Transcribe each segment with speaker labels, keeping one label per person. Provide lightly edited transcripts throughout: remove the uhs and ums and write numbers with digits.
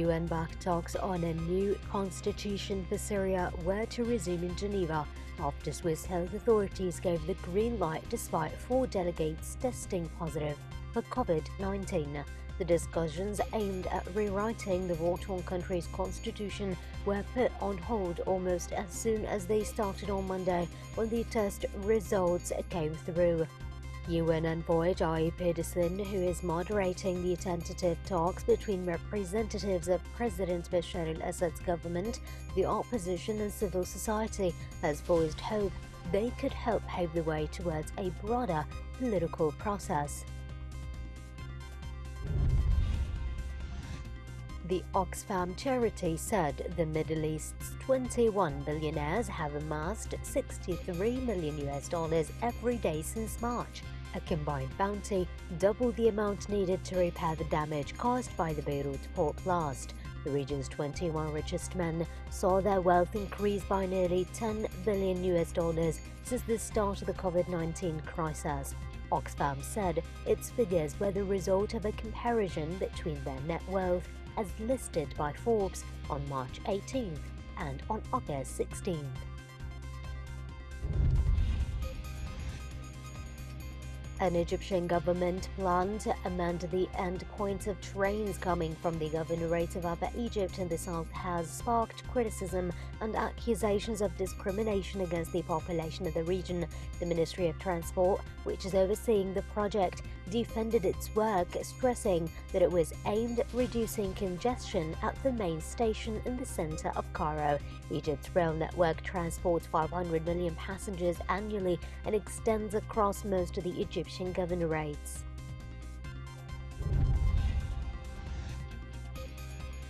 Speaker 1: UN-backed talks on a new constitution for Syria were to resume in Geneva after Swiss health authorities gave the green light despite 4 delegates testing positive for COVID-19. The discussions aimed at rewriting the war-torn country's constitution were put on hold almost as soon as they started on Monday when the test results came through. UN envoy Jai Pedersen, who is moderating the tentative talks between representatives of President Bashar al-Assad's government, the opposition and civil society, has voiced hope they could help pave the way towards a broader political process. The Oxfam charity said the Middle East's 21 billionaires have amassed $63 million every day since March, a combined bounty double the amount needed to repair the damage caused by the Beirut port blast. The region's 21 richest men saw their wealth increase by nearly $10 billion since the start of the COVID-19 crisis. Oxfam said its figures were the result of a comparison between their net wealth as listed by Forbes on March 18th and on August 16th. An Egyptian government plan to amend the endpoints of trains coming from the governorate of Upper Egypt in the south has sparked criticism and accusations of discrimination against the population of the region. The Ministry of Transport, which is overseeing the project, defended its work, stressing that it was aimed at reducing congestion at the main station in the center of Cairo. Egypt's rail network transports 500 million passengers annually and extends across most of the Egyptian governorates.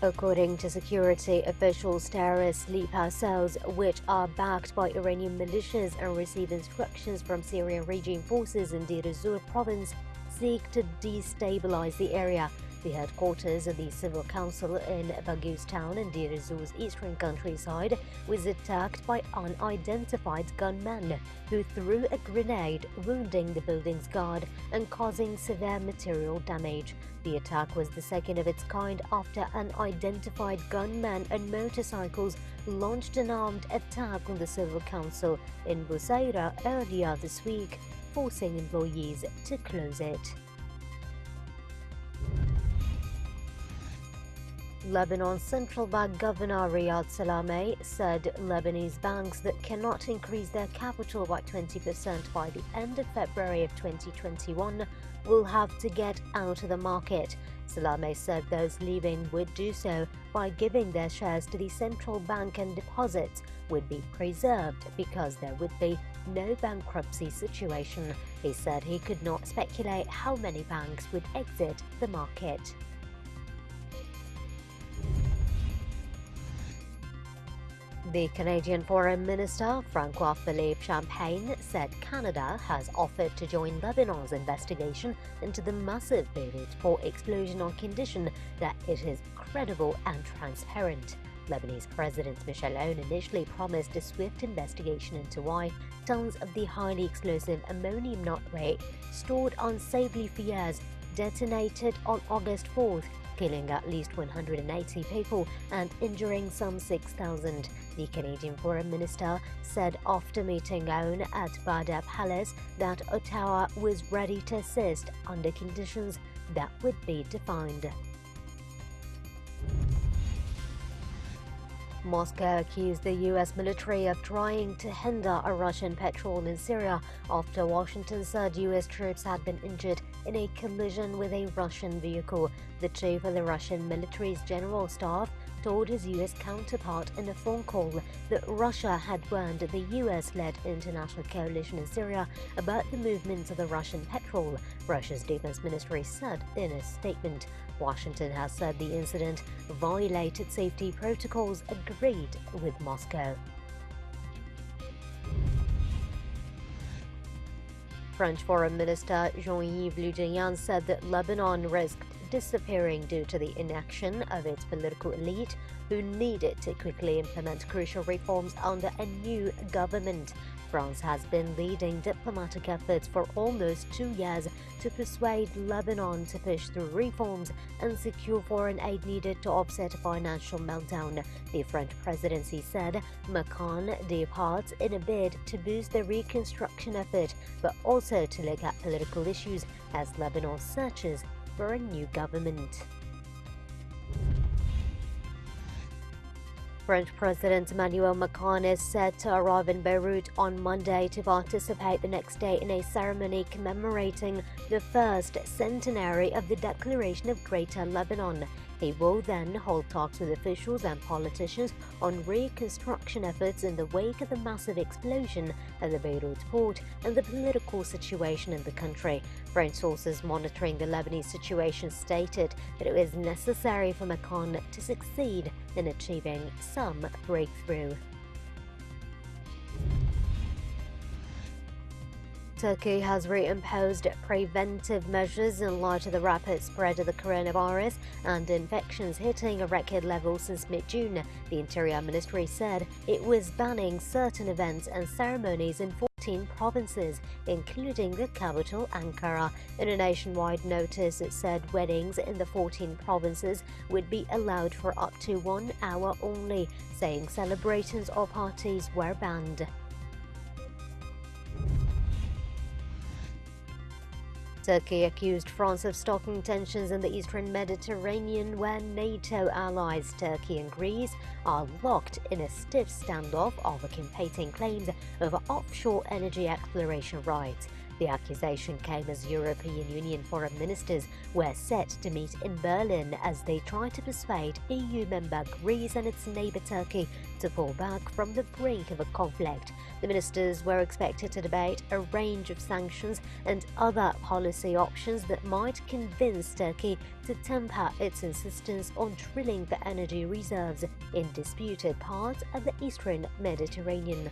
Speaker 1: According to security officials, terrorist sleeper cells, which are backed by Iranian militias and receive instructions from Syrian regime forces in Deir ez-Zor province, seek to destabilize the area. The headquarters of the Civil Council in Baghouz town in Deir ez-Zor's eastern countryside was attacked by unidentified gunmen who threw a grenade, wounding the building's guard and causing severe material damage. The attack was the second of its kind after unidentified gunmen and motorcycles launched an armed attack on the Civil Council in Busayra earlier this week, forcing employees to close it. Lebanon's central bank governor Riyad Salameh said Lebanese banks that cannot increase their capital by 20% by the end of February of 2021 will have to get out of the market. Salameh said those leaving would do so by giving their shares to the central bank, and deposits would be preserved because there would be no bankruptcy situation. He said he could not speculate how many banks would exit the market. The Canadian Foreign Minister, François-Philippe Champagne, said Canada has offered to join Lebanon's investigation into the massive Beirut port explosion on condition that it is credible and transparent. Lebanese President Michel Aoun initially promised a swift investigation into why tons of the highly explosive ammonium nitrate stored unsafely for years detonated on August 4th, killing at least 180 people and injuring some 6,000. The Canadian Foreign Minister said after meeting Aoun at Bada Palace that Ottawa was ready to assist under conditions that would be defined. Moscow accused the U.S. military of trying to hinder a Russian patrol in Syria after Washington said U.S. troops had been injured in a collision with a Russian vehicle. The chief of the Russian military's general staff told his U.S. counterpart in a phone call that Russia had warned the U.S.-led international coalition in Syria about the movements of the Russian patrol, Russia's defense ministry said in a statement. Washington has said the incident violated safety protocols agreed with Moscow. French Foreign Minister Jean-Yves Le Drian said that Lebanon risked disappearing due to the inaction of its political elite who needed to quickly implement crucial reforms under a new government. France has been leading diplomatic efforts for almost 2 years to persuade Lebanon to push through reforms and secure foreign aid needed to offset a financial meltdown. The French presidency said Macron departs in a bid to boost the reconstruction effort, but also to look at political issues as Lebanon searches for a new government. French President Emmanuel Macron is set to arrive in Beirut on Monday to participate the next day in a ceremony commemorating the first centenary of the Declaration of Greater Lebanon. He will then hold talks with officials and politicians on reconstruction efforts in the wake of the massive explosion at the Beirut port and the political situation in the country. French sources monitoring the Lebanese situation stated that it was necessary for Macron to succeed in achieving some breakthrough. Turkey has reimposed preventive measures in light of the rapid spread of the coronavirus and infections hitting a record level since mid-June. The Interior Ministry said it was banning certain events and ceremonies in 14 provinces, including the capital, Ankara. In a nationwide notice, it said weddings in the 14 provinces would be allowed for up to 1 hour only, saying celebrations or parties were banned. Turkey accused France of stoking tensions in the eastern Mediterranean, where NATO allies Turkey and Greece are locked in a stiff standoff over competing claims over offshore energy exploration rights. The accusation came as European Union foreign ministers were set to meet in Berlin as they try to persuade EU member Greece and its neighbour Turkey to pull back from the brink of a conflict. The ministers were expected to debate a range of sanctions and other policy options that might convince Turkey to temper its insistence on drilling for energy reserves in disputed parts of the eastern Mediterranean.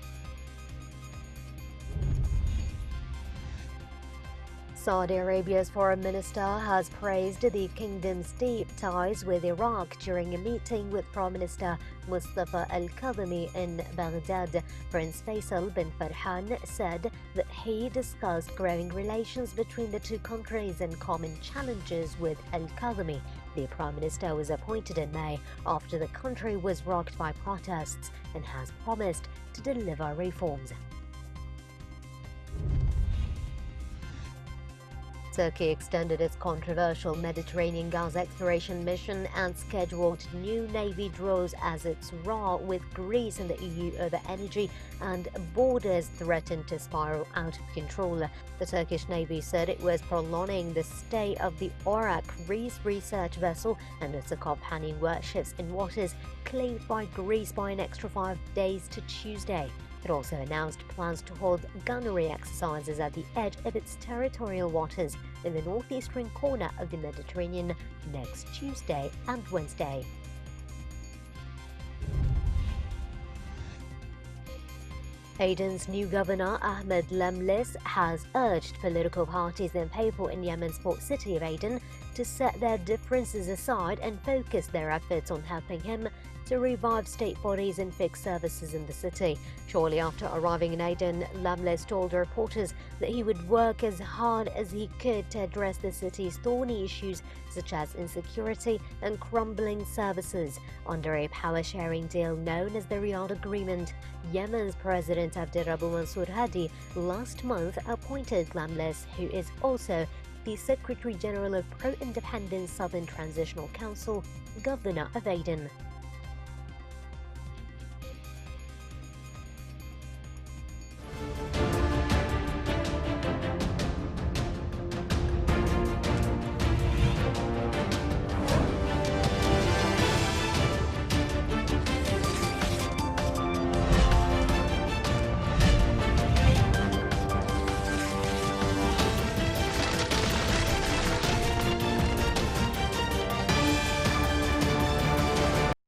Speaker 1: Saudi Arabia's foreign minister has praised the kingdom's deep ties with Iraq during a meeting with Prime Minister Mustafa al-Kadhimi in Baghdad. Prince Faisal bin Farhan said that he discussed growing relations between the two countries and common challenges with al-Kadhimi. The Prime Minister was appointed in May after the country was rocked by protests and has promised to deliver reforms. Turkey extended its controversial Mediterranean gas exploration mission and scheduled new Navy drills as its row with Greece and the EU over energy and borders threatened to spiral out of control. The Turkish Navy said it was prolonging the stay of the Orak research vessel and its companion warships in waters claimed by Greece by an extra 5 days to Tuesday. It also announced plans to hold gunnery exercises at the edge of its territorial waters in the northeastern corner of the Mediterranean next Tuesday and Wednesday. Aden's new governor, Ahmed Lamlis, has urged political parties and people in Yemen's port city of Aden to set their differences aside and focus their efforts on helping him to revive state bodies and fix services in the city. Shortly after arriving in Aden, Lamlis told reporters that he would work as hard as he could to address the city's thorny issues such as insecurity and crumbling services. Under a power-sharing deal known as the Riyadh Agreement, Yemen's President Abdurrabbu Mansour Hadi last month appointed Lamlis, who is also the Secretary General of Pro-Independence Southern Transitional Council, governor of Aden.